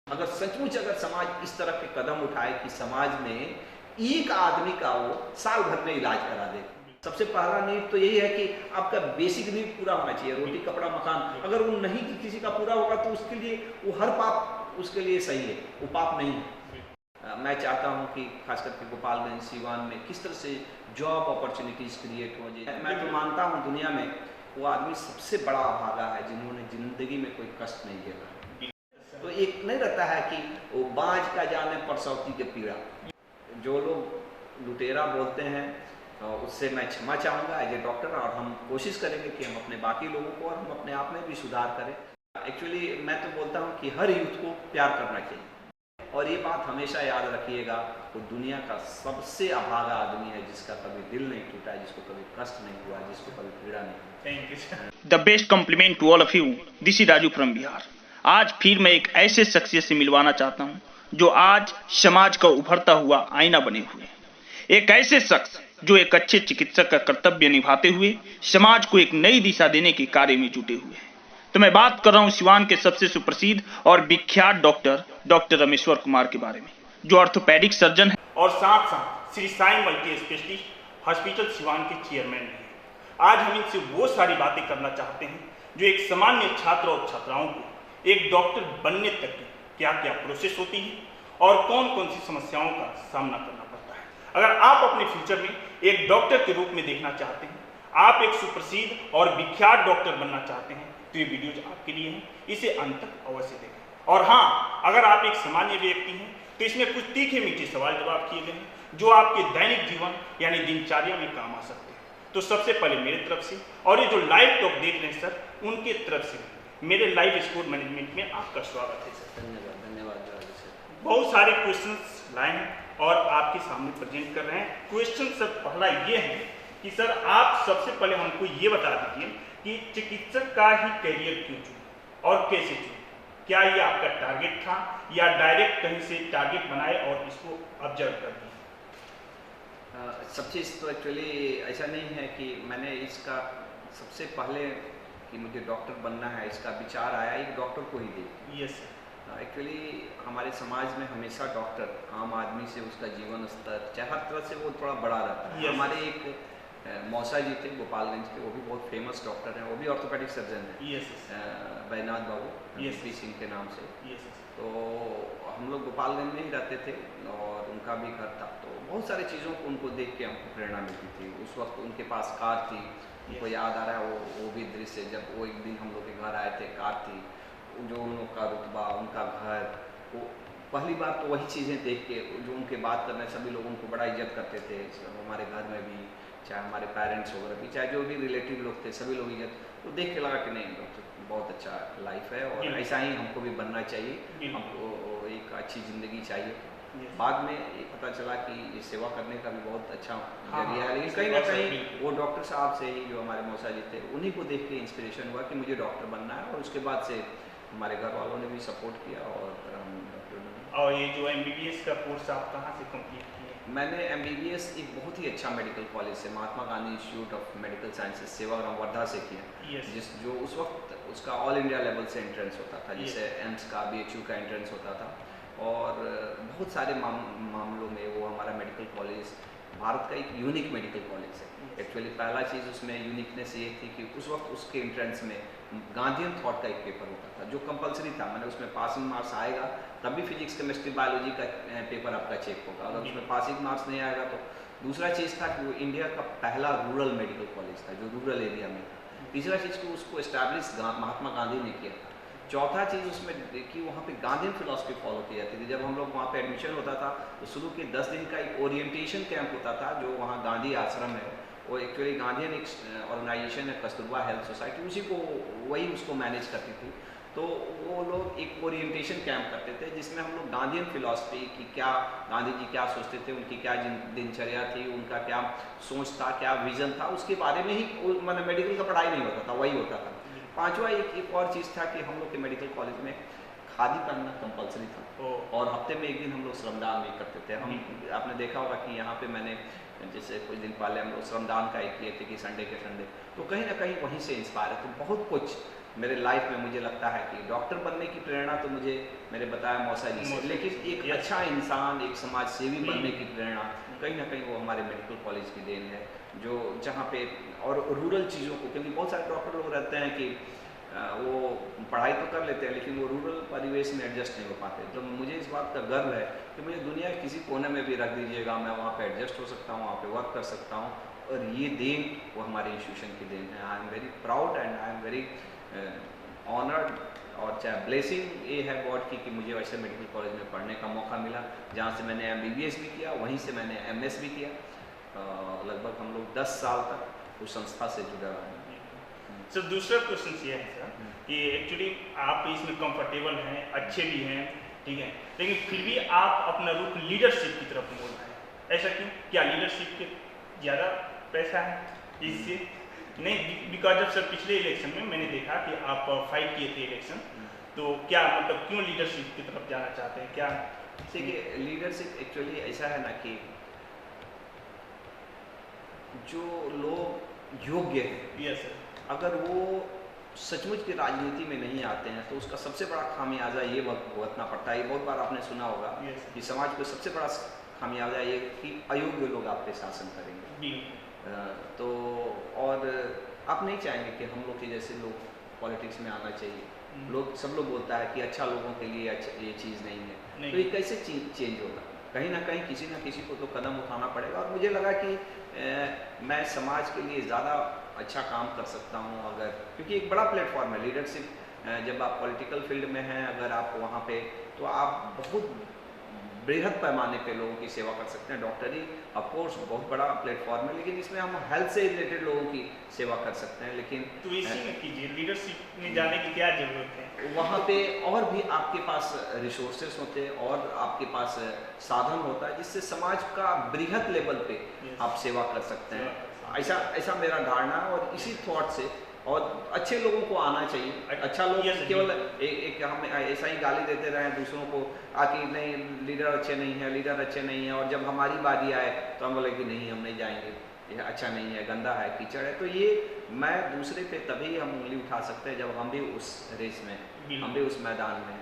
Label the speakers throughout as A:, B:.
A: अगर सचमुच अगर समाज इस तरह के कदम उठाए कि समाज में एक आदमी का वो साल भर में इलाज करा दे, सबसे पहला नीड तो यही है कि आपका बेसिक नीड पूरा होना चाहिए, रोटी कपड़ा मकान। अगर वो नहीं किसी का पूरा होगा तो उसके लिए वो हर पाप उसके लिए सही है, वो पाप नहीं है। मैं चाहता हूँ कि खास करके गोपालगंज सीवान में किस तरह से जॉब अपॉर्चुनिटीज क्रिएट हो जाए। मैं तो मानता हूँ दुनिया में वो आदमी सबसे बड़ा अभागा है जिन्होंने जिंदगी में कोई कष्ट नहीं झेला। तो एक नहीं रहता है कि वो बाज का जाने परसौती के पीड़ा। जो लोग लुटेरा बोलते हैं उससे मैं क्षमा चाहूँगा एज ए डॉक्टर, और हम कोशिश करेंगे कि हम अपने बाकी लोगों को और हम अपने आप में भी सुधार करें। एक्चुअली मैं तो बोलता हूँ कि हर यूथ को प्यार करना चाहिए, और ये बात हमेशा याद रखिएगा, वो दुनिया का सबसे अभागा आदमी है जिसका कभी दिल नहीं टूटा, जिसको कभी कष्ट नहीं हुआ, जिसको कभी पीड़ा नहीं हुई।
B: Thank you sir. The best compliment to all of you, this is Raju from Bihar. आज फिर मैं एक ऐसे शख्सियत से मिलवाना चाहता हूँ जो आज समाज का उभरता हुआ आईना बने हुए, एक ऐसे शख्स जो एक अच्छे चिकित्सक का कर्तव्य निभाते हुए समाज को एक नई दिशा देने के कार्य में जुटे हुए हैं। तो मैं बात कर रहा हूँ सिवान के सबसे सुप्रसिद्ध और विख्यात डॉक्टर रमेश्वर कुमार के बारे में, जो ऑर्थोपेडिक सर्जन है और साथ साथ Shri Sai multi specialist hospital Siwan के चेयरमैन हैं। आज हम इनसे वो सारी बातें करना चाहते हैं जो एक सामान्य छात्र और छात्राओं को एक डॉक्टर बनने तक की क्या क्या प्रोसेस होती है और कौन कौन सी समस्याओं का सामना करना पड़ता है। अगर आप अपने फ्यूचर में एक डॉक्टर के रूप में देखना चाहते हैं, आप एक सुप्रसिद्ध और विख्यात डॉक्टर बनना चाहते हैं, तो ये वीडियोज आपके लिए हैं, इसे अंत तक अवश्य देखें। और हाँ, अगर आप एक सामान्य व्यक्ति हैं तो इसमें कुछ तीखे मीठे सवाल जवाब किए गए हैं जो आपके दैनिक जीवन यानी दिनचर्या में काम आ सकते हैं। तो सबसे पहले मेरी तरफ से, और ये जो लाइव टॉक देख रहे हैं सर, उनके तरफ से मेरे लाइव स्पोर्ट मैनेजमेंट में आपका स्वागत है सर।
A: धन्यवाद धन्यवाद सर।
B: बहुत सारे क्वेश्चंस लाए हैं और आपके सामने प्रेजेंट कर रहे हैं। क्वेश्चन सर पहला ये है कि सर आप सबसे पहले हमको ये बता दीजिए कि चिकित्सक का ही करियर क्यों चुना और कैसे चुना? क्या ये आपका टारगेट था या डायरेक्ट कहीं से टारगेट बनाए और इसको ऑब्जर्व कर दिया?
A: सब चीज़ तो एक्चुअली ऐसा नहीं है कि मैंने इसका सबसे पहले कि मुझे डॉक्टर बनना है इसका विचार आया एक डॉक्टर को ही देख।
B: यस।
A: एक्चुअली हमारे समाज में हमेशा डॉक्टर आम आदमी से उसका जीवन स्तर चाहे हर तरह से वो थोड़ा बड़ा रहता है।
B: Yes.
A: हमारे एक मौसा जी थे गोपालगंज के, वो भी बहुत फेमस डॉक्टर हैं, वो भी ऑर्थोपेडिक सर्जन हैं।
B: यस।
A: बैनाथ बाबू,
B: Yes.
A: पी सिंह के नाम से।
B: यस।
A: तो हम लोग गोपालगंज में ही रहते थे और उनका भी घर था, तो बहुत सारी चीज़ों को उनको देख के हमको प्रेरणा मिलती थी। उस वक्त उनके पास कार थी, उनको याद आ रहा है वो भी दृश्य जब वो एक दिन हम लोग के घर आए थे, कार थी, जो उन लोग का रुतबा, उनका घर, वो पहली बार तो वही चीज़ें देख के जो उनके बात करने सभी लोग उनको बड़ा इज्जत करते थे। हमारे घर में भी चाहे हमारे पेरेंट्स वगैरह भी, चाहे जो भी रिलेटिव लोग थे, सभी लोग इज्जत, तो देख के लगा कि नहीं डॉक्टर बहुत अच्छा लाइफ है और ऐसा ही हमको भी बनना चाहिए, हमको एक अच्छी ज़िंदगी चाहिए। बाद में ये पता चला कि ये सेवा करने का भी बहुत अच्छा जरिया है, लेकिन कहीं ना कहीं वो डॉक्टर साहब से ही, जो हमारे मौसा जी थे, उन्हीं को देख के इंस्पिरेशन हुआ कि मुझे डॉक्टर बनना है, और उसके बाद से हमारे घर वालों ने भी सपोर्ट किया और हम डॉक्टर बने।
B: और ये जो MBBS का कोर्स आप कहाँ से कंप्लीट किए?
A: मैंने MBBS एक बहुत ही अच्छा मेडिकल कॉलेज से, Mahatma Gandhi institute of medical sciences Sevagram Wardha से किया।
B: Yes.
A: जो उस वक्त उसका ऑल इंडिया लेवल से एंट्रेंस होता था, जैसे एम्स का, BHU का एंट्रेंस होता था, और बहुत सारे मामलों में वो हमारा मेडिकल कॉलेज भारत का एक यूनिक मेडिकल कॉलेज है। एक्चुअली पहला चीज़ उसमें यूनिकनेस ये थी कि उस वक्त उसके एंट्रेंस में गांधीयन थॉट का एक पेपर होता था जो कंपलसरी था, मैंने उसमें पासिंग मार्क्स आएगा तभी फिजिक्स केमिस्ट्री बायोलॉजी का पेपर आपका चेक होगा, अगर उसमें पासिंग मार्क्स नहीं आएगा तो। दूसरा चीज़ था कि वो इंडिया का पहला रूरल मेडिकल कॉलेज था जो रूरल एरिया में था। तीसरा चीज़ कि उसको एस्टैब्लिश महात्मा गांधी ने किया था। चौथा चीज़ उसमें कि वहाँ पे गांधीयन फिलॉसफी फॉलो की जाती थी। जब हम लोग वहाँ पे एडमिशन होता था तो शुरू के 10 दिन का एक ओरिएंटेशन कैंप होता था जो वहाँ गांधी आश्रम है, वो एक्चुअली गांधीयन एक ऑर्गेनाइजेशन है, कस्तूरबा हेल्थ सोसाइटी, उसी को वही उसको मैनेज करती थी। तो वो लोग एक ओरिएंटेशन कैंप करते थे जिसमें हम लोग गांधीयन फिलॉसफी की, क्या गांधी जी क्या सोचते थे, उनकी क्या दिनचर्या थी, उनका क्या सोच था, क्या विजन था, उसके बारे में ही, मतलब मेडिकल का पढ़ाई नहीं होता था, वही होता था। पांचवा एक और चीज़ था कि हम लोग के मेडिकल कॉलेज में खादी पहनना कंपलसरी था और हफ्ते में एक दिन हम लोग श्रमदान भी करते थे। हम आपने देखा होगा कि यहाँ पे मैंने जैसे कुछ दिन पहले हम लोग श्रमदान का एक किए थे कि संडे के संडे, तो कहीं ना कहीं वहीं से इंस्पायर है। तो बहुत कुछ मेरे लाइफ में मुझे लगता है कि डॉक्टर बनने की प्रेरणा तो मुझे मेरे बताया मौसा जी से, लेकिन एक अच्छा इंसान, एक समाज सेवी बनने की प्रेरणा कहीं ना कहीं वो हमारे मेडिकल कॉलेज की देन है, जो जहाँ पे और रूरल चीज़ों को, क्योंकि बहुत सारे डॉक्टर लोग रहते हैं कि वो पढ़ाई तो कर लेते हैं लेकिन वो रूरल परिवेश में एडजस्ट नहीं हो पाते। तो मुझे इस बात का गर्व है कि मुझे दुनिया के किसी कोने में भी रख दीजिएगा, मैं वहाँ पे एडजस्ट हो सकता हूँ, वहाँ पे वर्क कर सकता हूँ, और ये देन वो हमारे इंस्टीट्यूशन की देन है। I am very proud and I am very honoured, और चाहे ब्लेसिंग ये है गॉड की कि मुझे वैसे मेडिकल कॉलेज में पढ़ने का मौका मिला, जहाँ से मैंने MBBS भी किया, वहीं से मैंने MS भी किया। लगभग हम लोग 10 साल तक उस संस्था से जुड़ा रहे हैं।
B: सर दूसरा क्वेश्चन ये है सर कि एक्चुअली आप इसमें कंफर्टेबल हैं, अच्छे भी हैं, ठीक है, लेकिन फिर भी आप अपना रुख लीडरशिप की तरफ मोड़ रहे हैं, ऐसा क्यों? क्या लीडरशिप के ज़्यादा पैसा है इससे? नहीं, बिकॉज जब सर पिछले इलेक्शन में मैंने देखा कि आप फाइट किए थे इलेक्शन, तो क्या मतलब क्यों लीडरशिप की तरफ जाना चाहते हैं? क्या
A: देखिए, लीडरशिप एक्चुअली ऐसा है ना कि जो लोग योग्य हैं,
B: यस सर,
A: अगर वो सचमुच की राजनीति में नहीं आते हैं तो उसका सबसे बड़ा खामियाजा ये भुगतना पड़ता है। ये बहुत बार आपने सुना होगा कि समाज को सबसे बड़ा खामियाजा ये कि अयोग्य लोग आप पे शासन करेंगे। तो और आप नहीं चाहेंगे कि हम लोग के जैसे लोग पॉलिटिक्स में आना चाहिए। लोग सब लोग बोलता है कि अच्छा लोगों के लिए अच्छा ये चीज़ नहीं है, तो ये कैसे चेंज होगा? कहीं ना कहीं किसी ना किसी को तो कदम उठाना पड़ेगा, और मुझे लगा कि मैं समाज के लिए ज़्यादा अच्छा काम कर सकता हूँ अगर, क्योंकि एक बड़ा प्लेटफॉर्म है लीडरशिप। जब आप पॉलिटिकल फील्ड में हैं, अगर आप वहाँ पे, तो आप बहुत बृहद पैमाने पे लोगों की सेवा कर सकते हैं। डॉक्टरी ऑफकोर्स बहुत बड़ा प्लेटफॉर्म है, लेकिन इसमें हम हेल्थ से रिलेटेड लोगों की सेवा कर सकते हैं। लेकिन
B: तो इसी में कीजिए, लीडरशिप में जाने की क्या जरूरत है?
A: वहाँ पे और भी आपके पास रिसोर्सेस होते हैं और आपके पास साधन होता है जिससे समाज का बृहद लेवल पे आप सेवा कर सकते हैं। ऐसा मेरा धारणा है, और इसी थॉट से, और अच्छे लोगों को आना चाहिए। अच्छा लोग केवल एक हम ऐसा ही गाली देते रहे दूसरों को आके, नहीं लीडर अच्छे नहीं है, लीडर अच्छे नहीं है, और जब हमारी बारी आए तो हम बोले कि नहीं हम नहीं जाएंगे, ये अच्छा नहीं है, गंदा है, कीचड़ है। तो ये मैं दूसरे पे तभी हम उंगली उठा सकते हैं जब हम भी उस रेस में, हम भी उस मैदान में,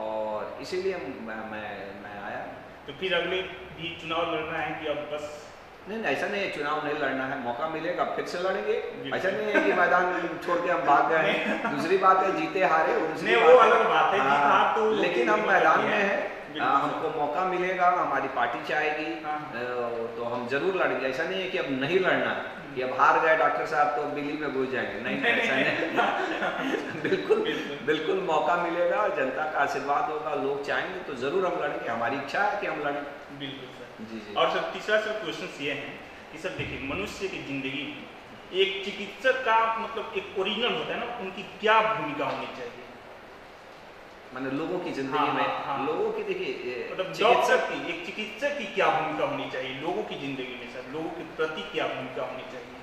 A: और इसीलिए मैं आया।
B: तो फिर अगले भी चुनाव लड़ना है कि अब बस?
A: नहीं, ऐसा नहीं है, चुनाव नहीं लड़ना है, मौका मिलेगा फिर से लड़ेंगे। ऐसा नहीं है कि मैदान छोड़ के हम भाग गए हैं। दूसरी बात है जीते हारे,
B: वो अलग बात है, तो
A: लेकिन हम मैदान में हैं, हमको मौका मिलेगा, हमारी पार्टी चाहेगी तो हम जरूर लड़ेंगे। ऐसा नहीं है कि अब नहीं लड़ना है कि अब हार गए डॉक्टर साहब तो बिल्ली में घुस जाएंगे, नहीं ऐसा नहीं। बिल्कुल मौका मिलेगा, जनता का आशीर्वाद होगा, लोग चाहेंगे तो जरूर हम लड़ेंगे, हमारी इच्छा है कि हम लड़ें।
B: बिल्कुल सर।
A: जी।
B: और सर तीसरा सर क्वेश्चन ये है कि सर देखिए, मनुष्य की जिंदगी में एक चिकित्सक का मतलब एक ओरिजिनल होता है ना, उनकी क्या भूमिका होनी चाहिए?
A: मैंने लोगों की जिंदगी में लोगों की, देखिए
B: मतलब चिकित्सक की क्या भूमिका होनी चाहिए लोगों की जिंदगी में सर? लोगों के प्रति क्या भूमिका होनी चाहिए?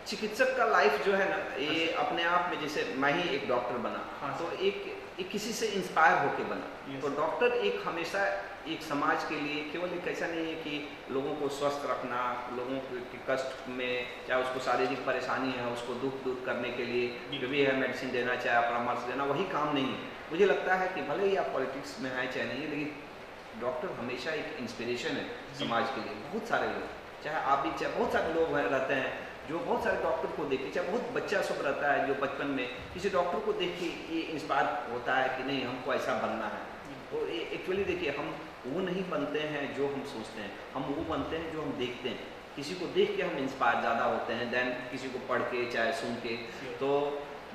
A: चिकित्सक का लाइफ जो है ना, ये अपने आप में, जैसे मैं ही एक डॉक्टर बना तो एक किसी से इंस्पायर होके बना। तो डॉक्टर एक हमेशा एक समाज के लिए केवल एक ऐसा नहीं है कि लोगों को स्वस्थ रखना, लोगों के कष्ट में, चाहे उसको शारीरिक परेशानी है उसको दुख दूर करने के लिए जो भी है मेडिसिन देना, चाहे परामर्श देना, वही काम नहीं है। मुझे लगता है कि भले ही आप पॉलिटिक्स में हैं चाहे नहीं है, लेकिन डॉक्टर हमेशा एक इंस्पिरेशन है समाज के लिए। बहुत सारे लोग, चाहे आप भी, चाहे बहुत सारे लोग रहते हैं जो बहुत सारे डॉक्टर को देख के, चाहे बहुत बच्चा सब रहता है जो बचपन में किसी डॉक्टर को देख के ये इंस्पायर होता है कि नहीं हमको ऐसा बनना है। तो एक्चुअली देखिए, हम वो नहीं बनते हैं जो हम सोचते हैं, हम वो बनते हैं जो हम देखते हैं। किसी को देख के हम इंस्पायर ज़्यादा होते हैं देन किसी को पढ़ के चाहे सुन के। तो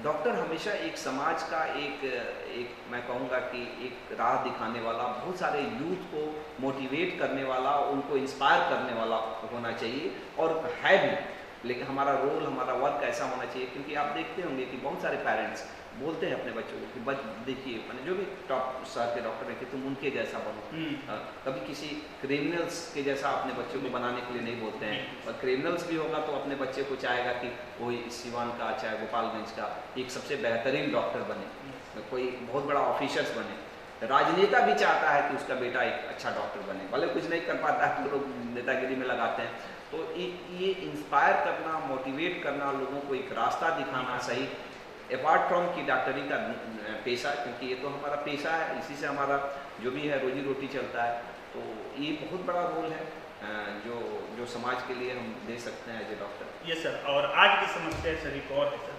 A: डॉक्टर हमेशा एक समाज का एक मैं कहूँगा कि एक राह दिखाने वाला, बहुत सारे यूथ को मोटिवेट करने वाला, उनको इंस्पायर करने वाला होना चाहिए, और है भी। लेकिन हमारा रोल, हमारा वर्क ऐसा होना चाहिए, क्योंकि आप देखते होंगे कि बहुत सारे पेरेंट्स बोलते हैं अपने बच्चों को कि देखिए, मैंने जो भी टॉप स्टार के डॉक्टर हैं कि तुम उनके जैसा बनो। कभी किसी क्रिमिनल्स के जैसा अपने बच्चों को बनाने के लिए नहीं बोलते हैं, और क्रिमिनल्स भी होगा तो अपने बच्चे को चाहेगा कि कोई सिवान का चाहे गोपालगंज का एक सबसे बेहतरीन डॉक्टर बने। कोई बहुत बड़ा ऑफिसर्स बने, राजनेता भी चाहता है कि उसका बेटा एक अच्छा डॉक्टर बने, भले कुछ नहीं कर पाता है तो लोग नेतागिरी में लगाते हैं। तो ये इंस्पायर करना, मोटिवेट करना, लोगों को एक रास्ता दिखाना सही, अपार्ट फ्रॉम कि डॉक्टरी का पेशा, क्योंकि ये तो हमारा पेशा है, इसी से हमारा जो भी है रोजी रोटी चलता है। तो ये बहुत बड़ा रोल है जो समाज के लिए हम दे सकते हैं एज ए डॉक्टर।
B: ये सर, और आज की समस्या सर एक और है सर,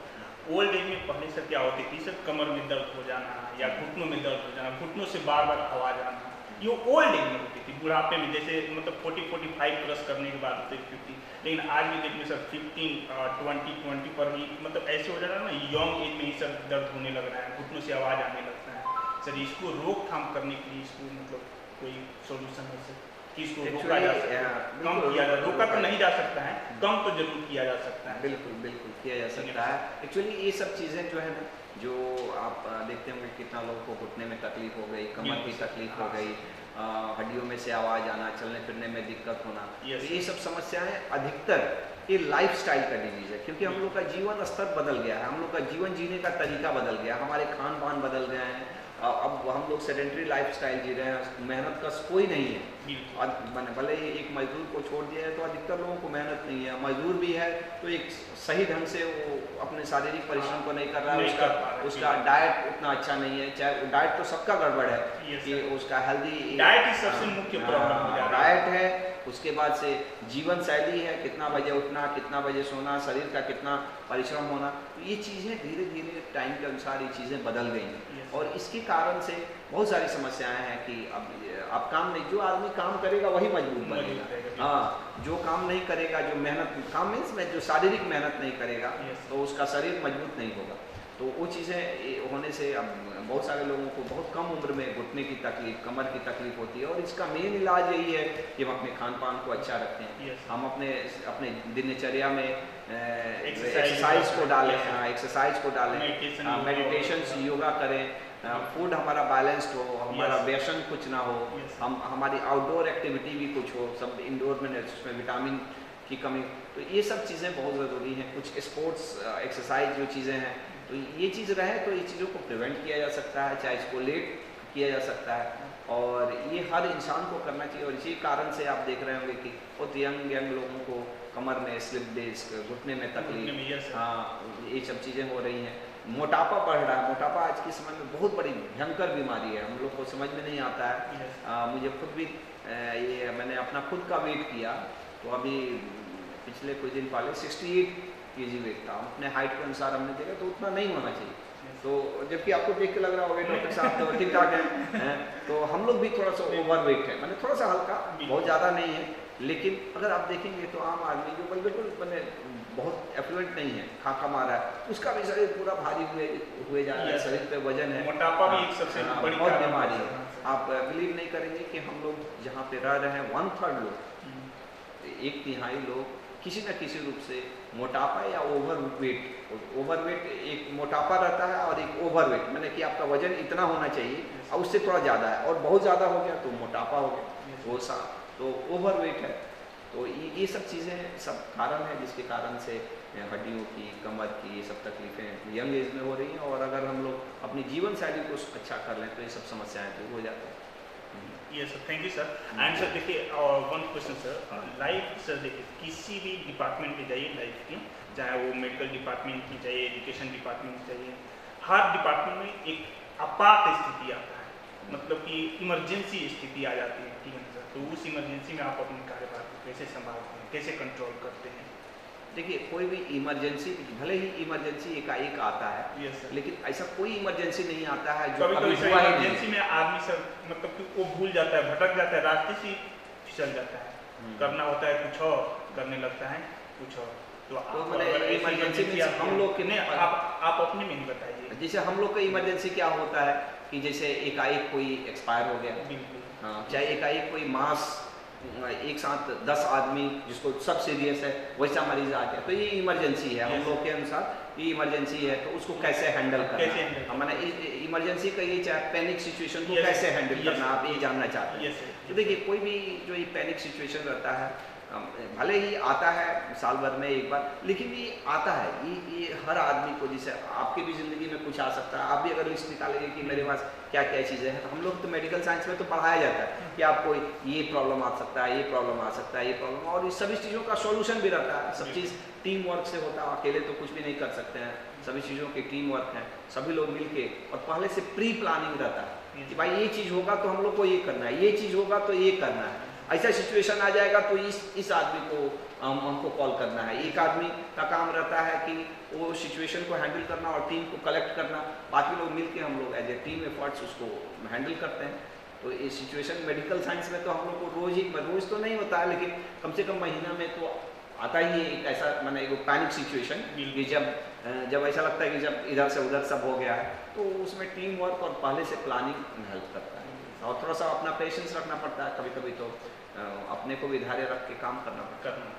B: ओल्ड एज में पहले सर क्या होती थी सर, कमर में दर्द हो जाना या घुटनों में दर्द हो जाना, घुटनों से बार बार आवाज आना, ये ओल्ड एज में होती थी। बुढ़ापे में जैसे मतलब 40-45 क्रॉस करने के बाद होते 50, लेकिन आज भी देखिए सर 15, 20 पर भी मतलब ऐसे हो जा रहा है ना, यंग एज में ही सर दर्द होने लग रहा है, घुटनों से आवाज़ आने लगता है। सर इसको रोकथाम करने के लिए इसको मतलब कोई सोल्यूशन है सर कि इसको रोका जा सकता है, कम किया जा, रोका तो नहीं जा सकता है, कम तो जरूर किया जा सकता है।
A: बिल्कुल बिल्कुल किया जा सकता है। एक्चुअली ये सब चीज़ें जो है ना, जो आप देखते होंगे कितना लोगों को घुटने में तकलीफ हो गई, कमर की तकलीफ हो गई, हड्डियों में से आवाज़ आना, चलने फिरने में दिक्कत होना, तो ये सब समस्याएं अधिकतर ये लाइफस्टाइल का डिजीज़ है, क्योंकि हम लोग का जीवन स्तर बदल गया है, हम लोग का जीवन जीने का तरीका बदल गया, हमारे खान पान बदल गए हैं। अब हम लोग सेडेंटरी लाइफस्टाइल जी रहे हैं, मेहनत का कोई नहीं है। और भले ही एक मजदूर को छोड़ दिया है तो अधिकतर लोगों को मेहनत नहीं है, मजदूर भी है तो एक सही ढंग से वो अपने शारीरिक परिश्रम को नहीं कर रहा है, उसका डाइट उतना अच्छा नहीं है। चाहे डाइट तो सबका गड़बड़ है कि उसका हेल्दी
B: डाइट ही सबसे मुख्य प्रॉब्लम
A: डाइट है, उसके बाद से जीवन शैली है, कितना बजे उठना, कितना बजे सोना, शरीर का कितना परिश्रम होना, तो ये चीज़ें धीरे धीरे टाइम के अनुसार ये चीज़ें बदल गई हैं। और इसके कारण से बहुत सारी समस्याएं हैं कि अब काम नहीं, जो आदमी काम करेगा वही मजबूत बनेगा। हाँ, जो काम नहीं करेगा, जो मेहनत, काम मीन्स में जो शारीरिक मेहनत नहीं करेगा तो उसका शरीर मजबूत नहीं होगा। तो वो चीज़ें होने से अब बहुत सारे लोगों को बहुत कम उम्र में घुटने की तकलीफ, कमर की तकलीफ होती है, और इसका मेन इलाज यही है कि हम अपने खान पान को अच्छा रखें, हम अपने दिनचर्या में एक्सरसाइज को डालें, एक्सरसाइज को डालें, मेडिटेशन, योगा करें, फूड हमारा बैलेंस्ड हो, हमारा व्यसन कुछ ना हो, हम हमारी आउटडोर एक्टिविटी भी कुछ हो, सब इंडोर में उसमें विटामिन की कमी, तो ये सब चीज़ें बहुत ज़रूरी हैं। कुछ स्पोर्ट्स एक्सरसाइज जो चीज़ें हैं, तो ये चीज़ रहे तो ये चीज़ों को प्रिवेंट किया जा सकता है, चाहे इसको लेट किया जा सकता है, और ये हर इंसान को करना चाहिए। और इसी कारण से आप देख रहे होंगे कि बहुत यंग लोगों को कमर में स्लिप डिस्क, घुटने में तकलीफ, हाँ, ये सब चीज़ें हो रही हैं। मोटापा बढ़ रहा है, मोटापा आज के समय में बहुत बड़ी भयंकर बीमारी है, हम लोग को समझ में नहीं आता है। मुझे खुद भी ये मैंने अपना खुद का वेट किया, तो अभी पिछले कुछ दिन पहले 68 kg वेट था, अपने हाइट के अनुसार हमने देखा तो उतना नहीं होना चाहिए। तो जबकि आपको देख के लग रहा होगा डॉक्टर साहब तो ठीक ठाक है, तो हम लोग भी थोड़ा सा ओवर वेट है, मैंने थोड़ा सा हल्का, बहुत ज़्यादा नहीं है, लेकिन अगर आप देखेंगे तो आम आदमी जो बिल्कुल मैंने बहुत एफ्लुएंट नहीं है, खाका मारा है, उसका भी शरीर पूरा भारी हुए जा रहा है, शरीर पे वजन है,
B: मोटापा भी एक सबसे बड़ी
A: बीमारी है। आप बिलीव नहीं करेंगे कि हम लोग जहाँ पे रह रहे हैं 1/3 लोग, 1/3 लोग किसी न किसी रूप से मोटापा या ओवरवेट, एक मोटापा रहता है और एक ओवरवेट, मैंने कि आपका वजन इतना होना चाहिए और उससे थोड़ा ज़्यादा है, और बहुत ज़्यादा हो गया तो मोटापा हो गया, वो सा तो ओवरवेट है। तो ये सब चीज़ें सब कारण है जिसके कारण से हड्डियों की, कमर की ये सब तकलीफ़ें यंग एज में हो रही हैं, और अगर हम लोग अपनी जीवन शैली को अच्छा कर लें तो ये सब समस्याएँ दूर हो जाती हैं।
B: Yes sir, thank you sir. And sir देखिए, one question sir, life sir देखिए किसी भी डिपार्टमेंट में जाइए लाइफ की, चाहे वो मेडिकल डिपार्टमेंट की चाहिए, एजुकेशन डिपार्टमेंट की चाहिए, हर डिपार्टमेंट में एक आपात स्थिति आता है, मतलब कि इमरजेंसी स्थिति आ जाती है, ठीक है सर। तो उस इमरजेंसी में आप अपने कार्यभार को कैसे संभालते हैं, कैसे कंट्रोल करते हैं?
A: देखिए, कोई भी इमरजेंसी, भले ही इमरजेंसी एकाएक आता है, लेकिन ऐसा कोई इमरजेंसी नहीं आता है जो
B: कभी हुआ ही इमरजेंसी में आदमी सर मतलब कि वो भूल जाता है, भटक जाता है, रास्ते से फिसल जाता है, करना होता है कुछ और, करने लगता है कुछ और। तो
A: मैंने इमरजेंसी में हम लोग के
B: नहीं, आप अपने में ही बताइए।
A: जैसे हम लोग का इमरजेंसी क्या होता है कि जैसे एकाएक कोई एक्सपायर हो गया, हाँ, चाहे एकाएक कोई मास एक साथ 10 आदमी जिसको सब सीरियस है वैसा मरीज आ गया, तो ये इमरजेंसी है, हम लोग के अनुसार ये इमरजेंसी है। तो उसको कैसे हैंडल करना, मैंने इमरजेंसी का ये चाहे पैनिक सिचुएशन को कैसे हैंडल करना, आप ये जानना चाहते हैं। तो देखिए, कोई भी जो ये पैनिक सिचुएशन रहता है, भले ही आता है साल भर में एक बार, लेकिन ये आता है, ये हर आदमी को, जैसे आपकी भी ज़िंदगी में कुछ आ सकता है। आप भी अगर लिस्ट निकालेंगे कि मेरे पास क्या क्या चीज़ें हैं, तो हम लोग तो मेडिकल साइंस में तो पढ़ाया जाता है कि आपको ये प्रॉब्लम आ सकता है, ये प्रॉब्लम आ सकता है, ये प्रॉब्लम, और इस सभी चीज़ों का सॉल्यूशन भी रहता है। सब चीज़ टीम वर्क से होता है, अकेले तो कुछ भी नहीं कर सकते हैं। सभी चीज़ों के टीम वर्क है, सभी लोग मिलके, और पहले से प्री प्लानिंग रहता है कि भाई ये चीज़ होगा तो हम लोग को ये करना है, ये चीज़ होगा तो ये करना है, ऐसा सिचुएशन आ जाएगा तो इस आदमी को हमको कॉल करना है। एक आदमी का काम रहता है कि वो सिचुएशन को हैंडल करना और टीम को कलेक्ट करना, बाकी लोग मिलके हम लोग एज ए टीम एफर्ट्स उसको हैंडल करते हैं। तो ये सिचुएशन मेडिकल साइंस में तो हम लोग को रोज़ तो नहीं होता है, लेकिन कम से कम महीना में तो आता ही है एक ऐसा, मैंने एक पैनिक सिचुएशन कि जब ऐसा लगता है कि जब इधर से उधर सब हो गया है, तो उसमें टीम वर्क और पहले से प्लानिंग हेल्प करता है। और थोड़ा सा अपना पेशेंस रखना पड़ता है, कभी कभी तो अपने को भी धैर्य रख के काम करना पड़ता है।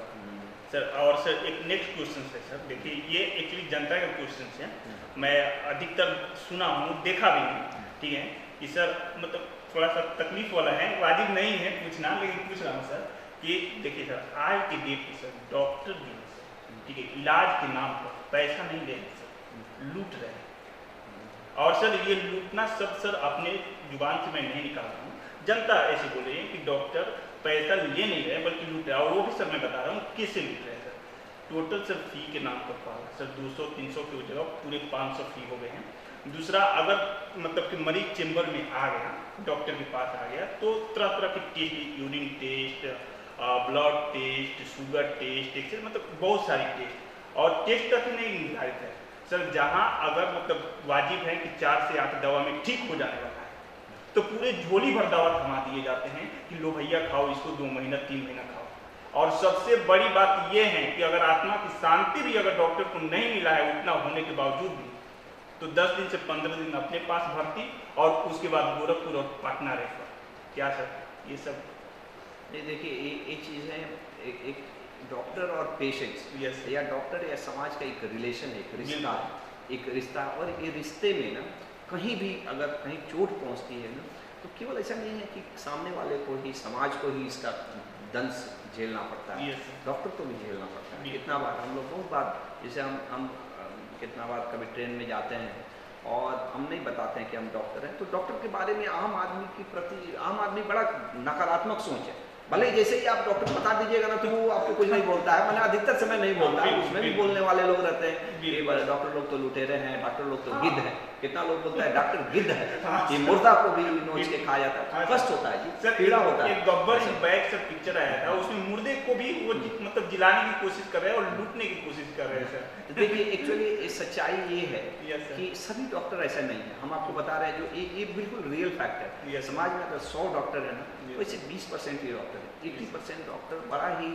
B: सर, और सर एक नेक्स्ट क्वेश्चन है सर, देखिए ये एक्चुअली जनता के क्वेश्चन हैं, मैं अधिकतर सुना हूँ, देखा भी हूँ, ठीक है, कि सर मतलब थोड़ा सा तकलीफ वाला है, वाजिब नहीं है पूछना, लेकिन पूछ रहा हूँ सर कि देखिए सर, आज की डेट में सर डॉक्टर भी हैं सर, ठीक है, इलाज के नाम पर पैसा नहीं ले रहे सर, लूट रहे हैं। और सर ये लूटना सब सर अपने जुबान से मैं नहीं निकाल रहा हूँ, जनता ऐसे बोल रही है कि डॉक्टर पैसा ले नहीं रहे बल्कि लूट रहे हैं, और वो भी सर मैं बता रहा हूँ कैसे लूट रहे हैं सर। टोटल सर फी के नाम पर पाला सर 200-300 की जगह पूरे 500 फी हो गए हैं। दूसरा, अगर मतलब कि मरीज चेंबर में आ गया, डॉक्टर के पास आ गया, तो तरह तरह के test, urine test, blood test, sugar test, x-ray, मतलब बहुत सारी टेस्ट, और टेस्ट तक ही नहीं निर्धारित है सर। जहाँ अगर मतलब वाजिब है कि 4 से 8 दवा में ठीक हो जाने वाला है, तो पूरे झोली भर दवा थमा दिए जाते हैं कि लो भैया खाओ इसको, 2 महीना 3 महीना खाओ। और सबसे बड़ी बात यह है कि अगर आत्मा की शांति भी अगर डॉक्टर को नहीं मिला है उतना होने के बावजूद भी, तो 10 दिन से 15 दिन अपने पास भर्ती, और उसके बाद गोरखपुर और पटना रेफर। क्या सर ये सब?
A: ये देखिए, ये चीज़ है, एक डॉक्टर और पेशेंट्स, या डॉक्टर या समाज का एक रिलेशन है, एक रिश्ता, और ये रिश्ते में ना कहीं भी अगर कहीं चोट पहुंचती है ना, तो केवल ऐसा नहीं है कि सामने वाले को ही, समाज को ही इसका दंश झेलना पड़ता है, डॉक्टर को भी झेलना पड़ता है। कितना बार हम लोग, बहुत बार, जैसे हम कितना बार कभी ट्रेन में जाते हैं और हम नहीं बताते हैं कि हम डॉक्टर हैं, तो डॉक्टर के बारे में आम आदमी के प्रति, आम आदमी बड़ा नकारात्मक सोच है। भले जैसे ही आप डॉक्टर बता दीजिएगा ना, तो वो आपको कुछ नहीं बोलता है, मैंने अधिकतर समय नहीं बोलता है, उसमें भी बोलने वाले लोग रहते हैं कि डॉक्टर लोग तो लुटेरे हैं, डॉक्टर लोग तो गिद्ध हैं। कितना लोग बोलता है डॉक्टर गिद्ध है, ये मुर्दा को भी नोच के खा जाता है, कष्ट होता है जी, पीड़ा होता है।
B: गब्बर सिंह बैग से पिक्चर आया था, उसमें मुर्दे को भी वो मतलब जिलाने की कोशिश कर रहे हैं और लूटने की कोशिश कर रहे हैं सर।
A: देखिए, एक्चुअली सच्चाई ये है कि सभी डॉक्टर ऐसा नहीं है, हम आपको बता रहे हैं, जो ये बिल्कुल रियल फैक्ट है। समाज में अगर 100 डॉक्टर है ना, तो इससे 20% ही डॉक्टर है, 80% डॉक्टर बड़ा ही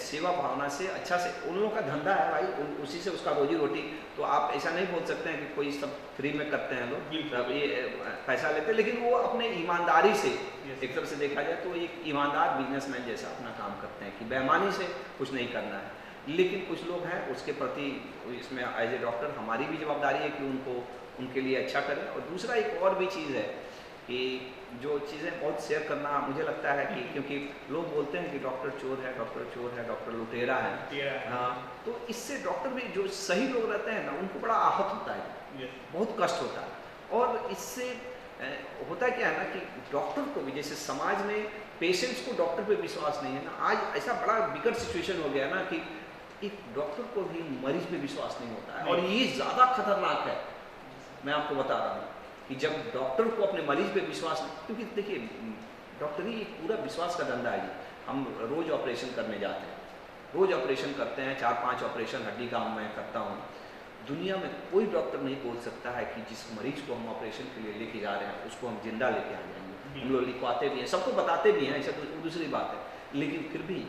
A: सेवा भावना से, अच्छा से, उन लोगों का धंधा है भाई, उसी से उसका रोजी रोटी। तो आप ऐसा नहीं बोल सकते हैं कि कोई सब फ्री में करते हैं लोग, ये पैसा लेते हैं, लेकिन वो अपने ईमानदारी से, एक तरफ से देखा जाए तो एक ईमानदार बिजनेसमैन जैसा अपना काम करते हैं, कि बेईमानी से कुछ नहीं करना है। लेकिन कुछ लोग हैं उसके प्रति, इसमें एज ए डॉक्टर हमारी भी जवाबदारी है कि उनको, उनके लिए अच्छा करें। और दूसरा एक और भी चीज़ है कि जो चीज़ें बहुत शेयर करना मुझे लगता है कि, क्योंकि लोग बोलते हैं कि डॉक्टर चोर है, डॉक्टर चोर है, डॉक्टर लुटेरा है, हाँ, तो इससे डॉक्टर भी, जो सही लोग रहते हैं ना, उनको बड़ा आहत होता है, बहुत कष्ट होता है। और इससे होता क्या है ना कि डॉक्टर को भी, जैसे समाज में पेशेंट्स को डॉक्टर पे विश्वास नहीं है ना, आज ऐसा बड़ा विकट सिचुएशन हो गया ना कि एक डॉक्टर को भी मरीज पे विश्वास नहीं होता है, और ये ज़्यादा खतरनाक है। मैं आपको बता रहा हूँ कि जब डॉक्टर को अपने मरीज पे विश्वास, क्योंकि देखिए डॉक्टरी एक पूरा विश्वास का धंधा है जी। हम रोज़ ऑपरेशन करने जाते हैं, रोज़ ऑपरेशन करते हैं, 4-5 ऑपरेशन हड्डी का मैं करता हूँ। दुनिया में कोई डॉक्टर नहीं बोल सकता है कि जिस मरीज को हम ऑपरेशन के लिए लेके जा रहे हैं उसको हम जिंदा लेके आ जाएंगे। हम लोग लिखवाते भी हैं, सबको बताते भी हैं, ऐसा तो दूसरी बात है, लेकिन फिर भी,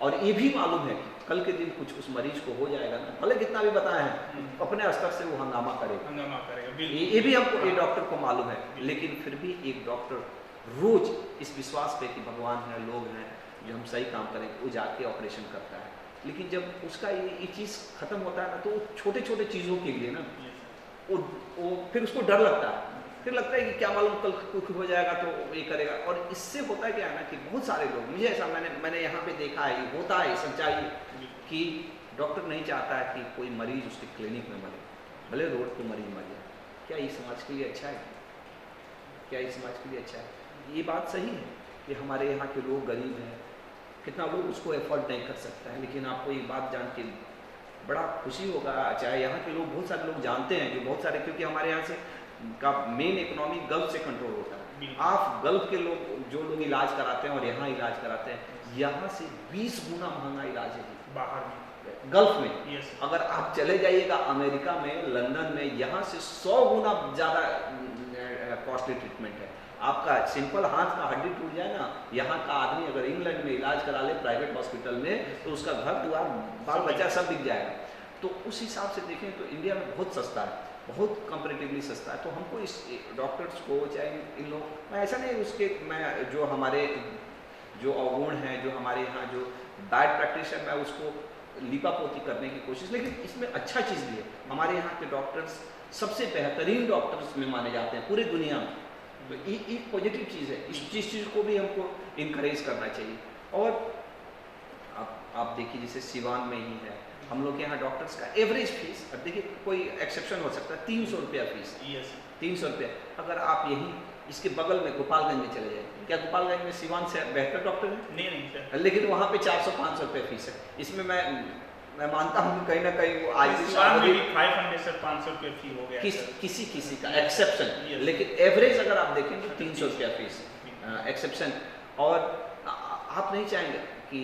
A: और ये भी मालूम है कि कल के दिन कुछ उस मरीज को हो जाएगा ना, भले कितना भी बताए हैं, अपने स्तर से वो हंगामा करेगा, ये भी हमको, ये डॉक्टर को मालूम है। लेकिन फिर भी एक डॉक्टर रोज इस विश्वास पे कि भगवान है, लोग हैं, जो हम सही काम करेंगे, वो जाके ऑपरेशन करता है। लेकिन जब उसका ये चीज़ खत्म होता है ना, तो छोटे छोटे चीज़ों के लिए ना वो फिर उसको डर लगता है फिर लगता है कि क्या मालूम कल कुछ हो जाएगा तो ये करेगा। और इससे होता है क्या है ना कि बहुत सारे लोग, मुझे ऐसा मैंने यहाँ पे देखा है, ये होता है सच्चाई, कि डॉक्टर नहीं चाहता है कि कोई मरीज उसके क्लिनिक में मरे, भले रोड पर मरीज मर जाए। क्या ये समाज के लिए अच्छा है? क्या ये समाज के लिए अच्छा है? ये बात सही है कि हमारे यहाँ के लोग गरीब हैं, कितना लोग उसको एफोर्ड नहीं कर सकता है। लेकिन आपको ये बात जान के बड़ा खुशी होगा, चाहे यहाँ के लोग, बहुत सारे लोग जानते हैं, जो बहुत सारे, क्योंकि हमारे यहाँ से का मेन इकोनॉमी गल्फ से कंट्रोल होता है। आप गल्फ के लोग, जो लोग इलाज कराते हैं और यहाँ इलाज कराते हैं, यहाँ से 20 गुना महंगा इलाज है
C: बाहर में,
A: गल्फ में।
C: Yes.
A: अगर आप चले जाइएगा अमेरिका में, लंदन में, यहाँ से 100 गुना ज़्यादा कॉस्टली ट्रीटमेंट है। आपका सिंपल हाथ का हड्डी टूट जाए ना, यहाँ का आदमी अगर इंग्लैंड में इलाज करा ले प्राइवेट हॉस्पिटल में, तो उसका घर द्वार बाल बच्चा सब बिक जाएगा। तो उस हिसाब से देखें तो इंडिया में बहुत सस्ता है, बहुत कंपेरेटिवली सस्ता है। तो हमको इस डॉक्टर्स को, चाहे इन लोग, मैं ऐसा नहीं उसके, मैं जो हमारे जो अवगुण हैं, जो हमारे यहाँ जो बैड प्रैक्टिस है, मैं उसको लिपापोती करने की कोशिश, लेकिन इसमें अच्छा चीज़ भी है। हमारे यहाँ के डॉक्टर्स सबसे बेहतरीन डॉक्टर्स में माने जाते हैं पूरी दुनिया में। तो एक पॉजिटिव चीज़ है, इस चीज़ को भी हमको इनकरेज करना चाहिए। और आप देखिए, जैसे सिवान में ही है, हम लोग के यहाँ डॉक्टर्स का एवरेज फीस, अब देखिए कोई एक्सेप्शन हो सकता है, 300 रुपया फीस, 300 रुपया। अगर आप यहीं इसके बगल में गोपालगंज में चले जाए, क्या गोपालगंज में सिवान से बेहतर डॉक्टर है?
C: नहीं सर,
A: लेकिन वहाँ पे 400-500 रुपये फीस है। इसमें मैं मानता हूँ कि कहीं ना कहीं वो आज भी
C: 500 से 500 रुपये फी हो गया
A: किसी का एक्सेप्शन, लेकिन एवरेज अगर आप देखें तो 300 रुपया फीस एक्सेप्शन। और आप नहीं चाहेंगे कि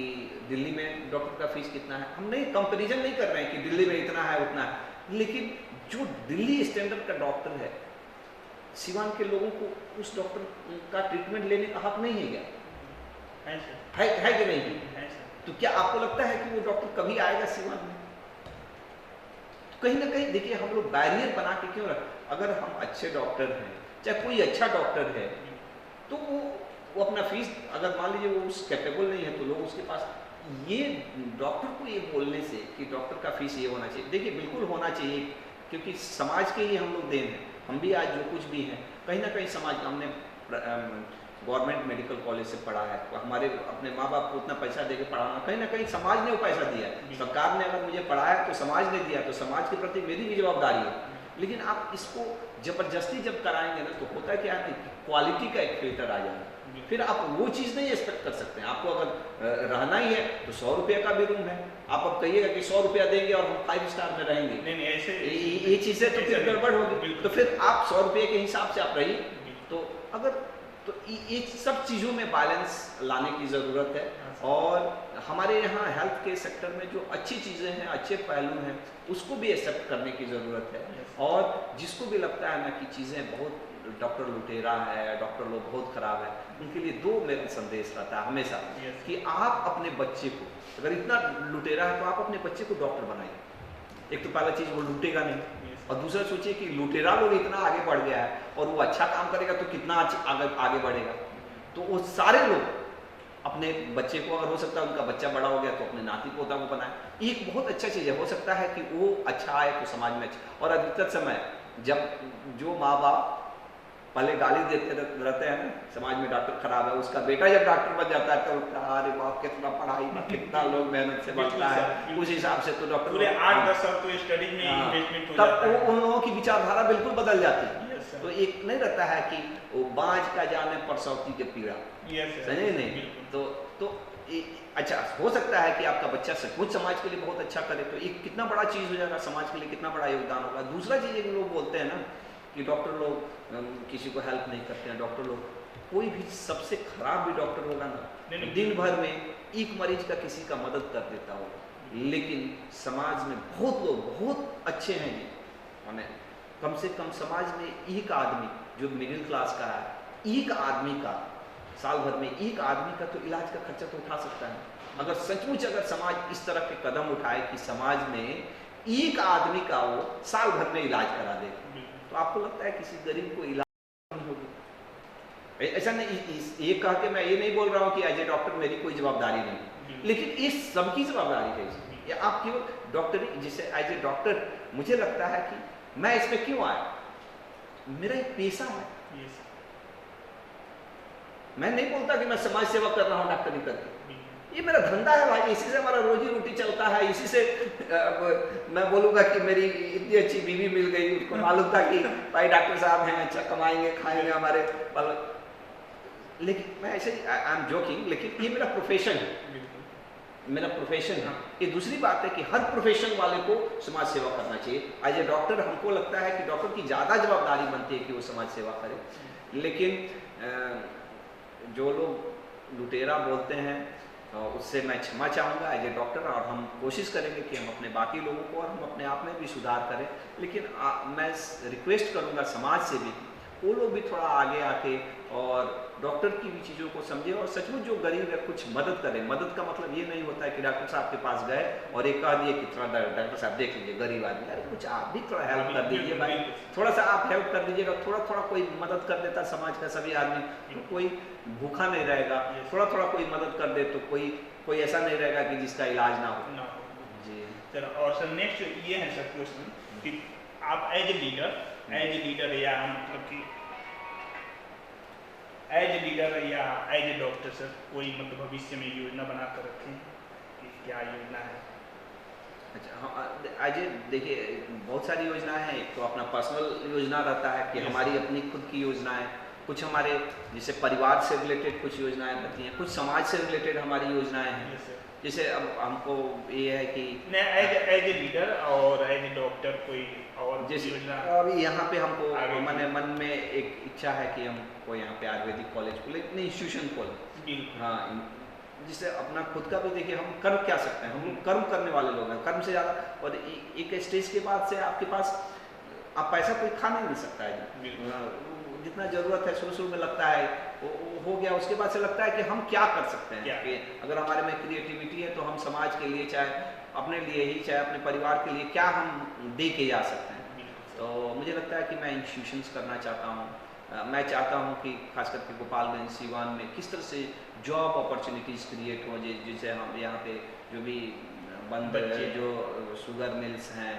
A: दिल्ली में डॉक्टर का फीस कितना है, हम नहीं कंपैरिजन नहीं कर रहे हैं कि दिल्ली में इतना है उतना है, लेकिन जो दिल्ली स्टैंडर्ड का डॉक्टर है, सिवान के लोगों को उस डॉक्टर का ट्रीटमेंट लेने का हक नहीं है क्या? है कि नहीं? तो क्या आपको लगता है कि वो डॉक्टर कभी आएगा सिवान में? तो कहीं ना कहीं देखिए, हम लोग बैरियर बना के क्यों रख, अगर हम अच्छे डॉक्टर हैं, चाहे कोई अच्छा डॉक्टर है, तो वो अपना फीस, अगर मान लीजिए वो उस कैपेबल नहीं है, तो लोग उसके पास, ये डॉक्टर को ये बोलने से कि डॉक्टर का फीस ये होना चाहिए, देखिए बिल्कुल होना चाहिए, क्योंकि समाज के ही हम लोग देन हैं। हम भी आज जो कुछ भी हैं, कहीं ना कहीं समाज का, हमने गवर्नमेंट मेडिकल कॉलेज से पढ़ा है, हमारे अपने माँ बाप को उतना पैसा देके पढ़ाना, कहीं ना कहीं समाज ने वो पैसा दिया है। सरकार ने अगर मुझे पढ़ाया तो समाज ने दिया, तो समाज के प्रति मेरी भी जवाबदारी है। लेकिन आप इसको जबरदस्ती जब कराएंगे ना, तो होता क्या है, क्वालिटी का एक फिल्टर आ जाएगा, फिर आप वो चीज़ नहीं एक्सपेक्ट कर सकते हैं। आपको अगर रहना ही है तो 100 रुपये का भी रूम है, आप अब कहिएगा कि 100 रुपया देंगे और हम 5 स्टार में रहेंगे,
C: नहीं ऐसे
A: ये चीज़ें तो फिर गड़बड़ होगी। तो फिर आप 100 रुपये के हिसाब से आप रहिए। तो अगर तो ये सब चीज़ों में बैलेंस लाने की ज़रूरत है। और हमारे यहाँ हेल्थ के सेक्टर में जो अच्छी चीज़ें हैं, अच्छे पहलू हैं, उसको भी एक्सेप्ट करने की ज़रूरत है। और जिसको भी लगता है ना कि चीज़ें बहुत, डॉक्टर लुटेरा है, डॉक्टर लोग बहुत ख़राब है, उनके लिए 2 मेरा संदेश रहता है हमेशा, कि आप अपने बच्चे को, अगर इतना लुटेरा है तो आप अपने बच्चे को डॉक्टर बनाइए। एक तो पहला चीज़, वो लूटेगा नहीं, और दूसरा सोचिए कि लुटेरा लोग इतना आगे बढ़ गया है और वो अच्छा काम करेगा तो कितना आगे बढ़ेगा। तो वो सारे लोग अपने बच्चे को, अगर हो सकता है उनका बच्चा बड़ा हो गया तो अपने नाती पोता को बनाए। एक बहुत अच्छा चीज़ है, हो सकता है कि वो अच्छा आए तो समाज में अच्छा। और अधिकतर समय जब जो माँ बाप पहले गाली देते रहते हैं ना, समाज में डॉक्टर खराब है, उसका बेटा जब डॉक्टर बन जाता है तो अरे बाप कितना पढ़ाई में कितना लोग मेहनत से बनता है, उस हिसाब से तो डॉक्टर
C: पूरे 8-10 साल तो स्टडी में इन्वेस्टमेंट हो जाता है,
A: तब उन लोगों की विचारधारा बिल्कुल बदल जाती है। तो एक नहीं रहता है कि वो बाँझ का जाने परसौती के पीड़ा, समझे नहीं? तो अच्छा हो सकता है कि आपका बच्चा सचमुच समाज के लिए बहुत अच्छा करे, तो एक कितना बड़ा चीज़ हो जाएगा, समाज के लिए कितना बड़ा योगदान होगा। दूसरा चीज़ एक लोग बोलते हैं ना कि डॉक्टर लोग किसी को हेल्प नहीं करते हैं, डॉक्टर लोग, कोई भी सबसे खराब भी डॉक्टर होगा ना, दिन भर में एक मरीज का किसी का मदद कर देता होगा। लेकिन समाज में बहुत लोग बहुत अच्छे हैं जी, माने कम से कम समाज में एक आदमी जो मिडिल क्लास का है, एक आदमी का साल भर में, एक आदमी का तो इलाज का खर्चा तो उठा सकता है। अगर सचमुच अगर समाज इस तरह के कदम उठाए कि समाज में एक आदमी का वो साल भर में इलाज करा दे, तो आपको लगता है किसी गरीब को इलाज नहीं होगी? ऐसा नहीं, ये कह के मैं ये नहीं बोल रहा हूँ कि एज ए डॉक्टर मेरी कोई जवाबदारी नहीं, लेकिन ये सबकी जवाबदारी है इसमें। आप केवल डॉक्टरी, जिसे एज ए डॉक्टर मुझे लगता है कि मैं इसमें क्यों आया, मेरा एक पेशा है।
C: Yes.
A: मैं नहीं बोलता कि मैं समाज सेवा कर रहा हूँ डॉक्टरी करके,
C: बिल्कुल।
A: ये मेरा धंधा है भाई, इसी से हमारा रोजी रोटी चलता है। इसी से मैं बोलूँगा कि मेरी इतनी अच्छी बीवी मिल गई, उसको मालूम था कि भाई डॉक्टर साहब हैं, अच्छा कमाएंगे खाएंगे हमारे बाल, लेकिन मैं ऐसे आई एम जोकिंग, लेकिन ये मेरा प्रोफेशन है,
C: बिल्कुल।
A: मेरा प्रोफेशन है। ये दूसरी बात है कि हर प्रोफेशन वाले को समाज सेवा करना चाहिए। एज ए डॉक्टर हमको लगता है कि डॉक्टर की ज़्यादा जवाबदारी बनती है कि वो समाज सेवा करे, लेकिन जो लोग लुटेरा बोलते हैं उससे मैं क्षमा चाहूँगा एज ए डॉक्टर, और हम कोशिश करेंगे कि हम अपने बाकी लोगों को और हम अपने आप में भी सुधार करें। लेकिन मैं रिक्वेस्ट करूँगा समाज से भी, वो लोग भी थोड़ा आगे आके और डॉक्टर की भी चीज़ों को समझे और सचमुच जो गरीब है कुछ मदद करें। मदद का मतलब ये नहीं होता है कि डॉक्टर साहब के पास गए और एक कह दिए कि थोड़ा डॉक्टर साहब देख लीजिए गरीब आदमी, अरे कुछ आप भी थोड़ा हेल्प कर दीजिए भाई, थोड़ा सा आप हेल्प कर दीजिएगा। थोड़ा थोड़ा कोई मदद कर देता समाज का सभी आदमी, तो कोई भूखा नहीं रहेगा। थोड़ा थोड़ा कोई मदद कर दे तो कोई ऐसा नहीं रहेगा कि जिसका इलाज ना हो। जी
C: सर, और सर नेक्स्ट ये है सर क्वेश्चन कि आप एज ए लीडर या मतलब कि एज ए लीडर या एज ए डॉक्टर सर कोई मतलब भविष्य में योजना बना कर रखें कि क्या योजना है?
A: अच्छा हाँ, आज देखिए बहुत सारी योजनाएं हैं। एक तो अपना पर्सनल योजना रहता है कि हमारी अपनी खुद की योजनाएं, कुछ हमारे जैसे परिवार से रिलेटेड कुछ योजनाएं रहती हैं, कुछ समाज से रिलेटेड हमारी योजनाएं हैं। जैसे अब हमको ये है कि
C: एज ए लीडर और एज ए डॉक्टर कोई और
A: जैसे
C: योजना
A: अभी यहाँ पे हमको मन में एक इच्छा है कि हमको यहाँ पे आयुर्वेदिक कॉलेज खोले, इंस्टीट्यूशन खोले। हाँ, जिससे अपना खुद का भी देखिए हम कर क्या सकते हैं, हम लोग कर्म करने वाले लोग हैं, कर्म से ज़्यादा। और एक स्टेज के बाद से आपके पास आप पैसा कोई खा नहीं सकता है। जितना ज़रूरत है शुरू में लगता है वो हो गया, उसके बाद से लगता है कि हम क्या कर सकते हैं। कि अगर हमारे में क्रिएटिविटी है तो हम समाज के लिए, चाहे अपने लिए ही चाहे अपने परिवार के लिए, क्या हम दे के जा सकते हैं। तो मुझे लगता है कि मैं इंस्टीट्यूशंस करना चाहता हूँ। मैं चाहता हूँ कि खास करके गोपालगंज सीवान में किस तरह से जॉब अपॉर्चुनिटीज़ क्रिएट हो, जिससे हम यहाँ पे जो भी बंद जो शुगर मिल्स हैं,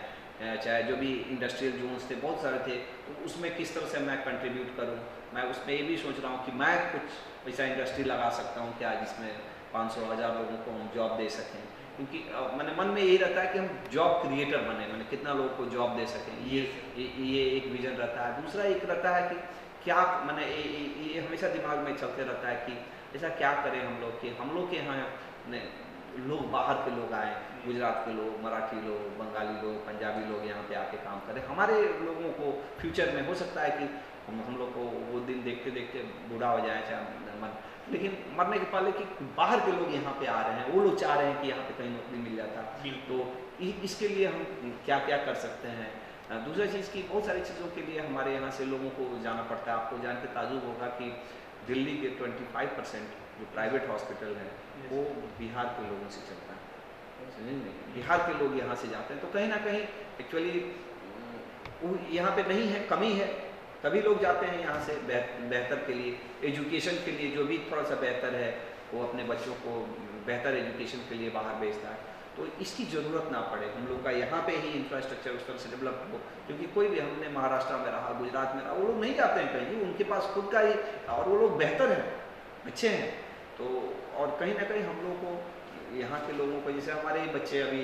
A: चाहे जो भी इंडस्ट्रियल जोन्स थे, बहुत सारे थे, तो उसमें किस तरह से मैं कंट्रीब्यूट करूं। मैं उसमें ये भी सोच रहा हूं कि मैं कुछ ऐसा इंडस्ट्री लगा सकता हूं क्या जिसमें 500-1000 लोगों को हम जॉब दे सकें। क्योंकि मैंने मन में यही रहता है कि हम जॉब क्रिएटर बने, मैंने कितना लोगों को जॉब दे सकें, ये एक विजन रहता है। दूसरा एक रहता है कि क्या मैंने ये हमेशा दिमाग में चलते रहता है कि ऐसा क्या करें हम लोग कि हम लोग के यहाँ लोग बाहर के लोग आए, गुजरात के लोग, मराठी लोग, बंगाली लोग, पंजाबी लोग यहाँ पे आके काम करें। हमारे लोगों को फ्यूचर में हो सकता है कि हम लोग को वो दिन देखते देखते बूढ़ा हो जाए, चाहे मन, लेकिन मरने के पहले कि बाहर के लोग यहाँ पे आ रहे हैं, वो लोग चाह रहे हैं कि यहाँ पे कहीं नौकरी मिल जाता। तो इसके लिए हम क्या क्या कर सकते हैं। दूसरा चीज़ की बहुत सारी चीज़ों के लिए हमारे यहाँ से लोगों को जाना पड़ता है। आपको जान के ताजुब होगा कि दिल्ली के 25% जो प्राइवेट हॉस्पिटल है वो बिहार के लोगों से चलता है, समझ नहीं, बिहार के लोग यहाँ से जाते हैं। तो कहीं ना कहीं एक्चुअली यहाँ पे नहीं है, कमी है, तभी लोग जाते हैं यहाँ से बेहतर के लिए, एजुकेशन के लिए, जो भी थोड़ा सा बेहतर है वो अपने बच्चों को बेहतर एजुकेशन के लिए बाहर भेजता है। तो इसकी ज़रूरत ना पड़े, हम लोग का यहाँ पे ही इंफ्रास्ट्रक्चर उस तरह से डेवलप हो। क्योंकि कोई भी, हमने महाराष्ट्र में रहा, गुजरात में रहा, वो लोग नहीं जाते हैं कहीं, उनके पास खुद का ही, और वो लोग बेहतर हैं, अच्छे हैं। तो और कहीं ना कहीं हम लोग को यहाँ के लोगों को, जैसे हमारे ही बच्चे अभी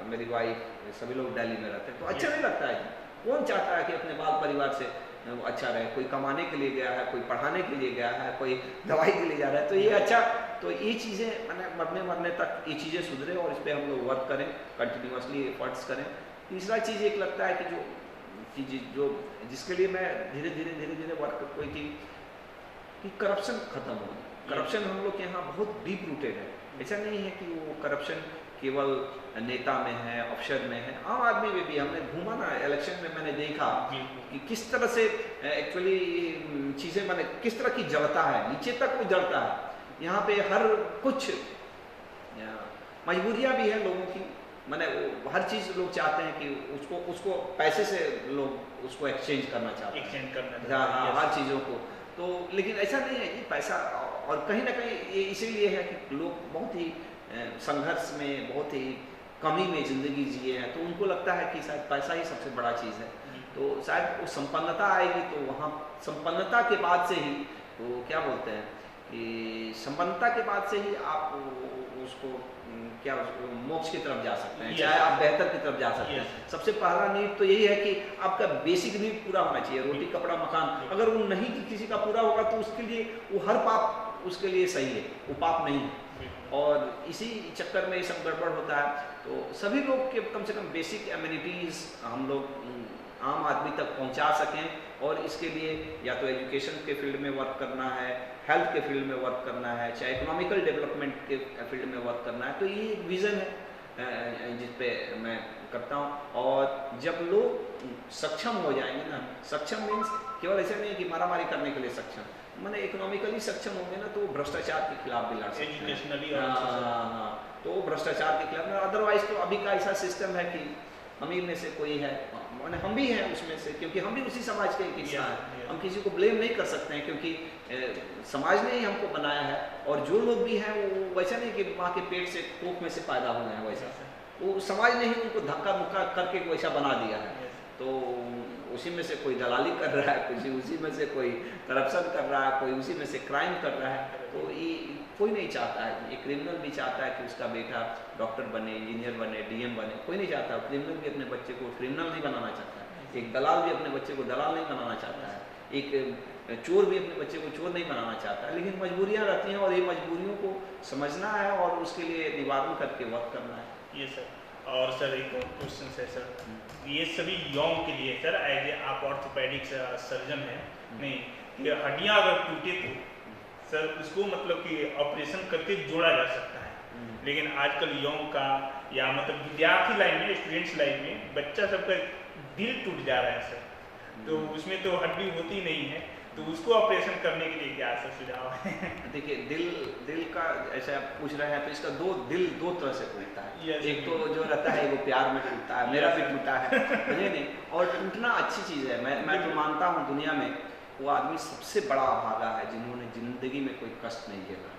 A: मेरी वाइफ सभी लोग दिल्ली में रहते हैं, तो अच्छा नहीं लगता है। कौन चाहता है कि अपने बाल परिवार से अच्छा रहे। कोई कमाने के लिए गया है, कोई पढ़ाने के लिए गया है, कोई दवाई के लिए जा रहा है। तो ये अच्छा, तो ये चीज़ें मैंने मरने तक ये चीज़ें सुधरे और इस पर हम लोग वर्क करें, कंटिन्यूसली एफर्ट्स करें। तीसरा चीज़ एक लगता है कि जो जिसके लिए मैं धीरे धीरे वर्क कोई थी कि करप्शन खत्म हो। करप्शन हम लोग के यहाँ बहुत डीप रूटेड है। ऐसा नहीं है कि वो करप्शन केवल नेता में है, अफसर में है, आम आदमी में भी। हमने घूमा ना इलेक्शन में, मैंने देखा कि किस तरह से एक्चुअली चीज़ें मैंने किस तरह की जड़ता है, नीचे तक वो जड़ता है। यहाँ पे हर कुछ मजबूरियाँ भी हैं लोगों की, मैंने हर चीज़ लोग चाहते हैं कि उसको पैसे से लोग उसको एक्सचेंज करना चाहते हैं, हर चीज़ों को। तो लेकिन ऐसा नहीं है कि पैसा, और कहीं ना कहीं ये इसीलिए है कि लोग बहुत ही संघर्ष में, बहुत ही कमी में ज़िंदगी जिए हैं, तो उनको लगता है कि शायद पैसा ही सबसे बड़ा चीज़ है। तो शायद वो संपन्नता आएगी, तो वहाँ संपन्नता के बाद से ही वो क्या बोलते हैं कि संपन्नता के बाद से ही आप उसको क्या मोक्ष की तरफ जा सकते हैं, चाहे आप बेहतर की तरफ जा सकते हैं। सबसे पहला नीड तो यही है कि आपका बेसिक नीड पूरा होना चाहिए, रोटी कपड़ा मकान। अगर वो नहीं किसी का पूरा होगा तो उसके लिए वो हर पाप उसके लिए सही है, वो पाप नहीं है। और इसी चक्कर में ये सब गड़बड़ होता है। तो सभी लोग के कम से कम बेसिक एमिनिटीज़ हम लोग आम आदमी तक पहुंचा सकें, और इसके लिए या तो एजुकेशन के फील्ड में वर्क करना है, हेल्थ के फील्ड में वर्क करना है, चाहे इकोनॉमिकल डेवलपमेंट के फील्ड में वर्क करना है। तो ये एक विज़न है जिस पे मैं करता हूँ। और जब लोग सक्षम हो जाएंगे ना, सक्षम मीन्स केवल ऐसे नहीं कि मारामारी करने के लिए सक्षम, मैंने इकोनॉमिकली सक्षम होंगे ना तो भ्रष्टाचार के खिलाफ भी लड़ सकते हैं। हाँ, तो भ्रष्टाचार के खिलाफ। अदरवाइज तो अभी का ऐसा सिस्टम है कि अमीर में से कोई है, माने हम भी हैं उसमें से, क्योंकि हम भी उसी समाज के एक हिस्सा हैं। हम किसी को ब्लेम नहीं कर सकते हैं, क्योंकि समाज ने ही हमको बनाया है। और जो लोग भी हैं वो वैसा नहीं कि माँ के पेट से कोख में से पैदा हुए हैं, वैसा वो समाज ने ही उनको धक्का मुक्का करके वैसा बना दिया है। तो उसी में से कोई दलाली कर रहा है, कुछ उसी में से कोई करप्शन कर रहा है, कोई उसी में से क्राइम कर रहा है। तो ये कोई नहीं चाहता है। एक क्रिमिनल भी चाहता है कि उसका बेटा डॉक्टर बने, इंजीनियर बने, डीएम बने, कोई नहीं चाहता। क्रिमिनल भी अपने बच्चे को क्रिमिनल नहीं बनाना चाहता है, एक दलाल भी अपने बच्चे को दलाल नहीं बनाना चाहता है, एक चोर भी अपने बच्चे को चोर नहीं बनाना चाहता है। लेकिन मजबूरियाँ रहती हैं और ये मजबूरियों को समझना है और उसके लिए निवारण करके वर्क करना है।
C: ये सर, और सर एक और क्वेश्चन है सर, ये सभी यौम के लिए सर, एज ए आप ऑर्थोपेडिक सर्जन हैं, नहीं ये हड्डियाँ अगर टूटे तो सर उसको मतलब कि ऑपरेशन करके जोड़ा जा सकता है। लेकिन आजकल यौम का या मतलब विद्यार्थी लाइन में, स्टूडेंट्स लाइन में बच्चा सबका दिल टूट जा रहा है सर, तो उसमें तो हड्डी होती नहीं है, तो उसको ऑपरेशन करने के लिए क्या सर सुझाव है?
A: देखिए, दिल का ऐसे आप पूछ रहे हैं तो इसका दिल दो तरह से टूटता है। एक तो जो रहता है वो प्यार में टूटता है, मेरा भी टूटा है, समझे नहीं। और टूटना अच्छी चीज़ है। मैं तो मानता हूँ दुनिया में वो आदमी सबसे बड़ा अभागा है जिन्होंने जिंदगी में कोई कष्ट नहीं झेला।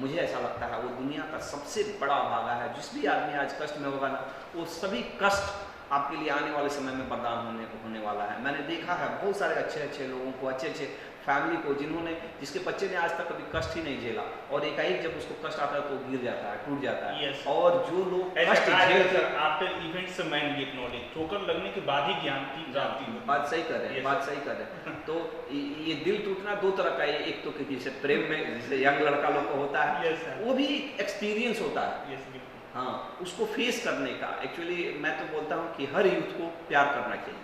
A: मुझे ऐसा लगता है वो दुनिया का सबसे बड़ा अभागा है। जिस भी आदमी आज कष्ट में होगा ना, वो सभी कष्ट आपके लिए आने वाले समय में बर्दाश्त होने वाला है। मैंने देखा है बहुत सारे अच्छे लोगों को, अच्छे फैमिली को, जिसके बच्चे ने आज तक कभी कष्ट ही नहीं झेला, और एकाएक जब उसको कष्ट आता है तो गिर जाता है, टूट जाता है। और जो लोग कष्ट झेलते हैं,
C: after events main get knowledge, ठोकर लगने के बाद ही ज्ञान की प्राप्ति होती है।
A: बात सही कर रहे हैं। तो ये दिल टूटना दो तरह का है। एक तो किसी से प्रेम में, जैसे यंग लड़का लोग को होता है, वो भी एक्सपीरियंस होता है। हाँ, उसको फेस करने का। एक्चुअली मैं तो बोलता हूँ कि हर यूथ को प्यार करना चाहिए,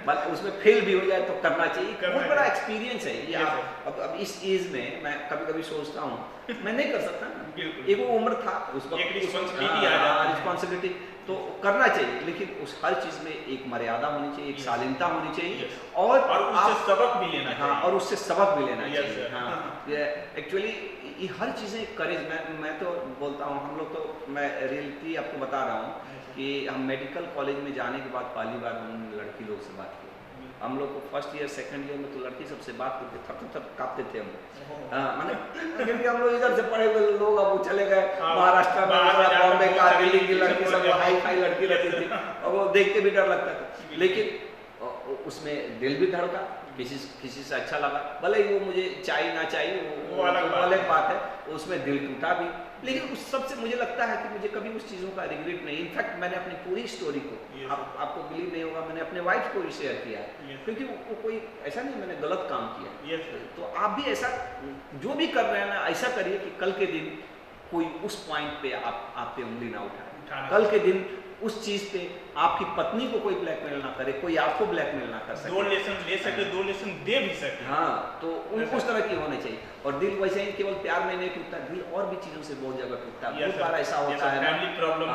A: बल्कि उसमें फेल भी हो जाए तो करना चाहिए। बहुत बड़ा एक्सपीरियंस है ये। आप अब इस एज में मैं कभी कभी सोचता हूँ मैं नहीं कर सकता ना, एक वो उम्र था, उसको रिस्पॉन्सिबिलिटी तो करना चाहिए, लेकिन उस हर चीज में एक मर्यादा होनी चाहिए, एक शालीनता होनी चाहिए, और
C: उससे सबक भी लेना चाहिए।
A: और उससे सबक भी लेना चाहिए। हाँ, एक्चुअली ये हर चीज़ें करेज। मैं तो बोलता हूँ, हम लोग तो, मैं रियलिटी आपको बता रहा हूँ कि हम मेडिकल कॉलेज में जाने के बाद पहली बार हम लड़की लोग से बात की। हम लोग को फर्स्ट ईयर सेकंड ईयर में तो लड़की सबसे बात करते थर काँपते थे हम। माने क्योंकि हम लोग इधर से पढ़े हुए लोग, अब वो चले गए महाराष्ट्र में, बॉम्बे का, दिल्ली की लड़की सब हाई फाई लड़की रहती थी, और वो देख के भी डर लगता था। लेकिन उसमें दिल भी धड़का, किसी से अच्छा लगा, भले ही वो मुझे चाहिए ना चाहिए, वो अलग बात है, उसमें दिल टूटा भी। लेकिन उस सबसे मुझे लगता है कि मुझे कभी उस चीज़ों का रिग्रेट नहीं। इनफैक्ट मैंने अपनी पूरी स्टोरी को, आपको बिलीव नहीं होगा, मैंने अपने वाइफ को भी शेयर किया है, क्योंकि वो कोई ऐसा नहीं मैंने गलत काम किया। तो आप भी ऐसा जो भी कर रहे हैं ना, ऐसा करिए कि कल के दिन कोई उस पॉइंट पे आप पे उंगली ना उठाए। कल के दिन उस चीज पे आपकी पत्नी को कोई ब्लैकमेल ना करे, कोई आपको ब्लैकमेल ना कर सके।
C: 2 लेसन ले सके, 2 लेसन दे भी सके।
A: हाँ, तो उस तरह की होने चाहिए। और दिल वैसे ही केवल प्यार में नहीं टूटता, दिल और भी चीजों से बहुत जगह टूटता है। बहुत बार ऐसा होता है,
C: फैमिली प्रॉब्लम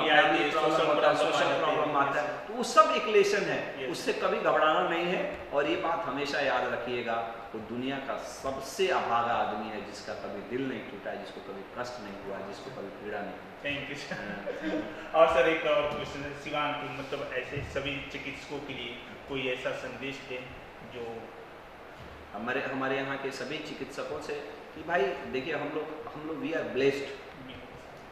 A: सोशल प्रॉब्लम आता है, तो वो सब एक लेसन है, उससे कभी घबराना नहीं है। और ये बात हमेशा याद रखिएगा, वो दुनिया का सबसे अभागा आदमी है जिसका कभी दिल नहीं टूटा, जिसको कभी कष्ट नहीं हुआ, जिसको कभी पीड़ा नहीं।
C: Thank you sir. और सर एक और क्वेश्चन है, शिवान को मतलब ऐसे सभी चिकित्सकों के लिए कोई ऐसा संदेश दें जो
A: हमारे यहाँ के सभी चिकित्सकों से, कि भाई देखिए, हम लोग वी आर ब्लेस्ड।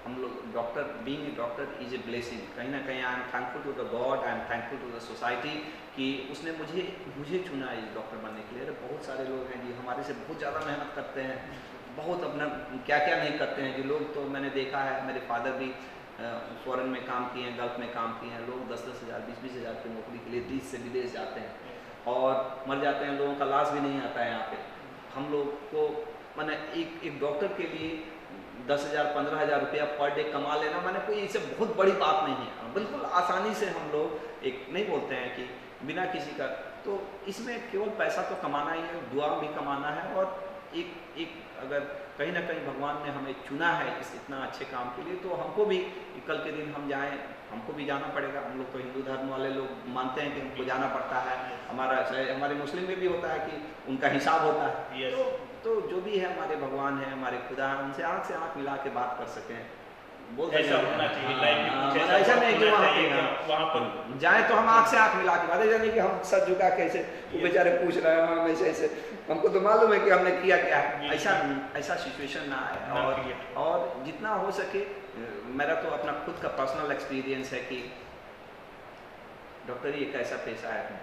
A: हम लोग doctor, being a doctor is a blessing. कहीं ना कहीं I am thankful to the God, I am thankful to the society कि उसने मुझे चुना है डॉक्टर बनने के लिए। अरे बहुत सारे लोग हैं जी हमारे से बहुत ज़्यादा मेहनत करते हैं, बहुत अपना क्या क्या नहीं करते हैं जी लोग। तो मैंने देखा है, मेरे फादर भी फॉरेन में काम किए हैं, गल्फ में काम किए हैं। लोग 10-10 हज़ार 20-20 हज़ार की नौकरी के लिए देश से विदेश जाते हैं और मर जाते हैं, लोगों का लाश भी नहीं आता है यहाँ पे। हम लोग को मैंने एक डॉक्टर के लिए 10,000 15,000 रुपया पर डे कमा लेना मैंने कोई इससे बहुत बड़ी बात नहीं है। बिल्कुल आसानी से हम लोग एक नहीं बोलते हैं कि बिना किसी का, तो इसमें केवल पैसा तो कमाना ही है, दुआ भी कमाना है। और एक अगर कहीं ना कहीं भगवान ने हमें चुना है इस इतना अच्छे काम के लिए, तो हमको भी कल के दिन हम जाएं, हमको भी जाना पड़ेगा। हम लोग तो हिंदू धर्म वाले लोग मानते हैं कि हमको जाना पड़ता है। हमारे मुस्लिम में भी होता है कि उनका हिसाब होता है। तो जो भी है हमारे भगवान है, हमारे खुदा है, उनसे आँख से आँख मिला के बात कर सकें, बोल
C: ऐसा होना चाहिए लाइफ में। कुछ
A: ऐसा नहीं कि
C: वहाँ पर
A: जाए तो हम आँख से आँख मिला के बात, ऐसा नहीं कि हम सर झुका कैसे वो बेचारे पूछ रहे हैं हम ऐसे ऐसे, हमको तो मालूम है कि हमने किया क्या है। ऐसा सिचुएशन ना आए। और जितना हो सके, मेरा तो अपना खुद का पर्सनल एक्सपीरियंस है कि डॉक्टरी एक ऐसा पेशा है,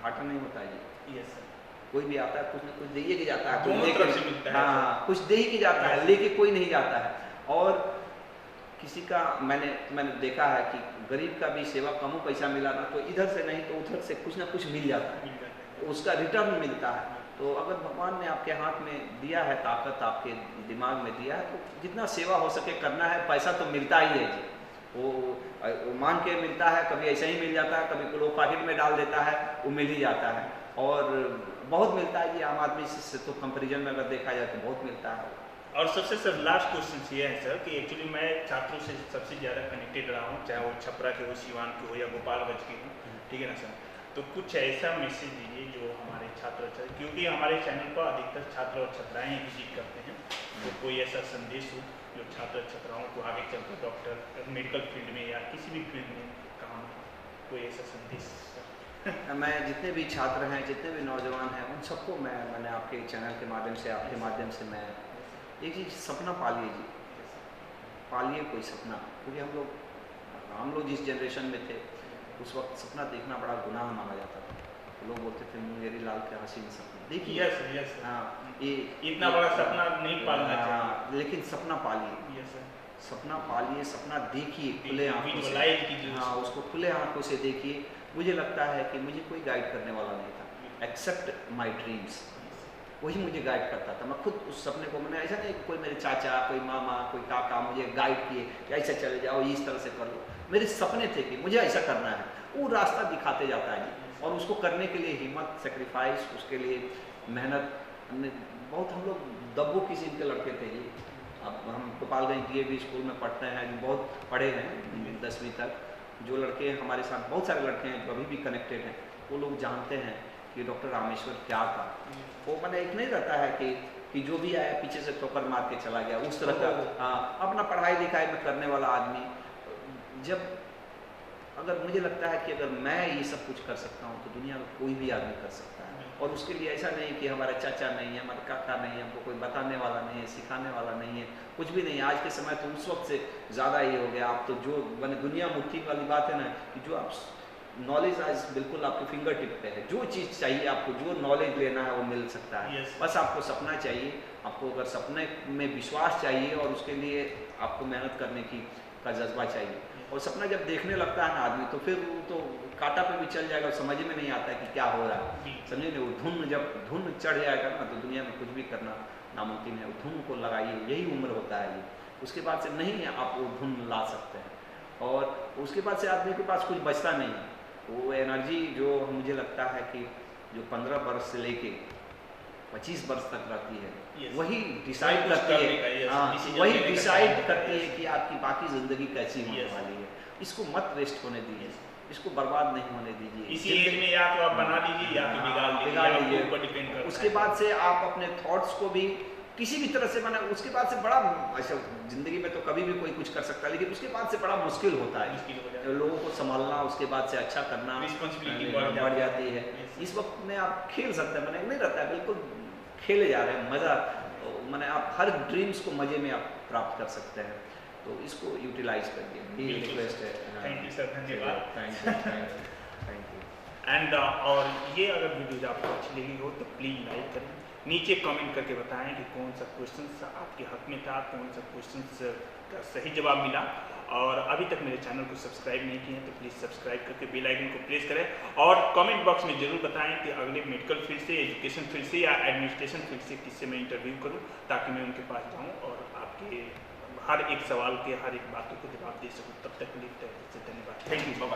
A: घाटा नहीं होता जी।
C: Yes sir.
A: कोई भी आता है कुछ ना कुछ दे के जाता है,
C: दोनों तरफ से मिलता है।
A: हाँ, कुछ दे के जाता है, लेके कोई नहीं जाता है। और किसी का मैंने देखा है कि गरीब का भी सेवा कम पैसा मिला ना, तो इधर से नहीं तो उधर से कुछ ना कुछ मिल जाता है, तो उसका रिटर्न मिलता है। तो अगर भगवान ने आपके हाथ में दिया है ताकत, आपके दिमाग में दिया है, तो जितना सेवा हो सके करना है। पैसा तो मिलता ही है जी, वो मांग के मिलता है, कभी ऐसे ही मिल जाता है, कभी लोग पॉकेट में डाल देता है, वो मिल ही जाता है। और बहुत मिलता है जी आम आदमी से, तो कंपेरिजन में अगर देखा जाए तो बहुत मिलता है।
C: और सबसे सर लास्ट क्वेश्चन ये है सर कि एक्चुअली मैं छात्रों से सबसे ज़्यादा कनेक्टेड रहा हूँ, चाहे वो छपरा के हो, सिवान के हो या गोपालगंज के हो, ठीक है ना सर। तो कुछ ऐसा मैसेज दीजिए जो हमारे छात्र, क्योंकि हमारे चैनल पर अधिकतर छात्र और छात्राएँ विजिट करते हैं, तो कोई ऐसा संदेश हो जो छात्र छात्राओं को आगे चलकर डॉक्टर मेडिकल फील्ड में या किसी भी फील्ड में काम, कोई ऐसा संदेश।
A: मैं जितने भी छात्र हैं, जितने भी नौजवान हैं, उन सबको मैंने आपके चैनल के माध्यम से, आपके माध्यम से मैं एक चीज़, सपना पालिए जी, पालिए कोई सपना। क्योंकि हम लोग जिस जनरेशन में थे उस वक्त सपना देखना बड़ा गुनाह माना जाता था। तो लोग बोलते थे मुंगेरी लाल के हसीन सपना देखिए।
C: Yes yes.
A: हाँ, ये
C: इतना बड़ा सपना नहीं पालना चाहिए,
A: लेकिन सपना पालिए।
C: Yes sir.
A: सपना पालिए, सपना देखिए खुले आंखों से।
C: कीजिए।
A: हाँ, उसको खुले आंखों से देखिए। मुझे लगता है कि मुझे कोई गाइड करने वाला नहीं था एक्सेप्ट माई ड्रीम्स, वही मुझे गाइड करता था। मैं खुद उस सपने को, मैंने ऐसा नहीं कोई मेरे चाचा, कोई मामा, कोई काका मुझे गाइड किए कि ऐसे चले जाओ, इस तरह से कर लो। मेरे सपने थे कि मुझे ऐसा करना है, वो रास्ता दिखाते जाता है जी। और उसको करने के लिए हिम्मत, सेक्रीफाइस, उसके लिए मेहनत, बहुत हम लोग दब्बू किस्म के लड़के थे जी। अब हम गोपालगंज DAV स्कूल में पढ़ते हैं, बहुत पढ़े हैं 10वीं तक। जो लड़के हमारे साथ, बहुत सारे लड़के हैं जो अभी भी कनेक्टेड हैं, वो लोग जानते हैं कि डॉक्टर रामेश्वर क्या था। वो मैंने एक नहीं रहता है कि जो भी आया पीछे से ठोकर मार के चला गया, उस तरह का। हाँ, अपना पढ़ाई लिखाई में करने वाला आदमी। जब अगर मुझे लगता है कि अगर मैं ये सब कुछ कर सकता हूँ तो दुनिया में कोई भी आदमी कर सकता है। और उसके लिए ऐसा नहीं कि हमारा चाचा नहीं है, हमारा काका नहीं है, हमको कोई बताने वाला नहीं है, सिखाने वाला नहीं है, कुछ भी नहीं है। आज के समय तो उस वक्त से ज़्यादा ये हो गया। आप तो जो मैंने दुनिया मुट्ठी वाली बात है ना, कि जो आप नॉलेज आज बिल्कुल आपके फिंगर टिप पे है। जो चीज़ चाहिए आपको, जो नॉलेज लेना है वो मिल सकता है। बस आपको सपना चाहिए, आपको अगर सपने में विश्वास चाहिए और उसके लिए आपको मेहनत करने का जज्बा चाहिए। और सपना जब देखने लगता है ना आदमी, तो फिर वो तो कांटा पे भी चल जाएगा, समझ में नहीं आता है कि क्या हो रहा है। समझे नहीं, वो जब धुन चढ़ जाएगा ना, तो दुनिया में कुछ भी करना नामुमकिन है। वो धुन को लगाइए, यही उम्र होता है ये। उसके बाद से नहीं आप वो धुन ला सकते हैं। और उसके बाद से आदमी के पास कुछ बचता नहीं है। वो एनर्जी जो मुझे लगता है कि जो 15 वर्ष से लेके 25 वर्ष तक रहती है, वही डिसाइड करती है। हाँ, वही डिसाइड करती है कि आपकी बाकी ज़िंदगी कैसी होने वाली है। इसको मत वेस्ट होने दीजिए, इसको बर्बाद नहीं होने दीजिए।
C: इसी एज में या तो आप बना लीजिए या तो बिगाड़ लीजिए, ऊपर डिपेंड करता है।
A: उसके बाद से आप अपने थॉट्स को भी किसी भी तरह से मैंने, उसके बाद से बड़ा अच्छा, जिंदगी में तो कभी भी कोई कुछ कर सकता है, लेकिन उसके बाद से बड़ा मुश्किल होता है लोगों को संभालना, उसके बाद से अच्छा करना,
C: रिस्पॉन्सिबिलिटी
A: बढ़ जाती है। इस वक्त में आप खेल सकते हैं, मैंने नहीं रहता है, बिल्कुल खेले जा रहे हैं, मज़ा, मैंने आप हर ड्रीम्स को मज़े में आप प्राप्त कर सकते हैं। तो इसको यूटिलाइज करिए, ये रिक्वेस्ट है।
C: थैंक यू सर, धन्यवाद।
A: Thank you.
C: एंड और ये अगर वीडियोज आपको अच्छी लगी हो तो प्लीज़ लाइक करें, नीचे कमेंट करके बताएं कि कौन सा क्वेश्चन आपके हक में था, कौन सा क्वेश्चन का सही जवाब मिला। और अभी तक मेरे चैनल को सब्सक्राइब नहीं किए हैं तो प्लीज़ सब्सक्राइब करके बेल आइकन को प्रेस करें और कमेंट बॉक्स में ज़रूर बताएं कि अगले मेडिकल फील्ड से, एजुकेशन फील्ड से या एडमिनिस्ट्रेशन फील्ड से किससे मैं इंटरव्यू करूं, ताकि मैं उनके पास जाऊं और आपके हर एक सवाल के, हर एक बातों को जवाब दे सकूं। तब तक के लिए धन्यवाद। Thank you. बाय।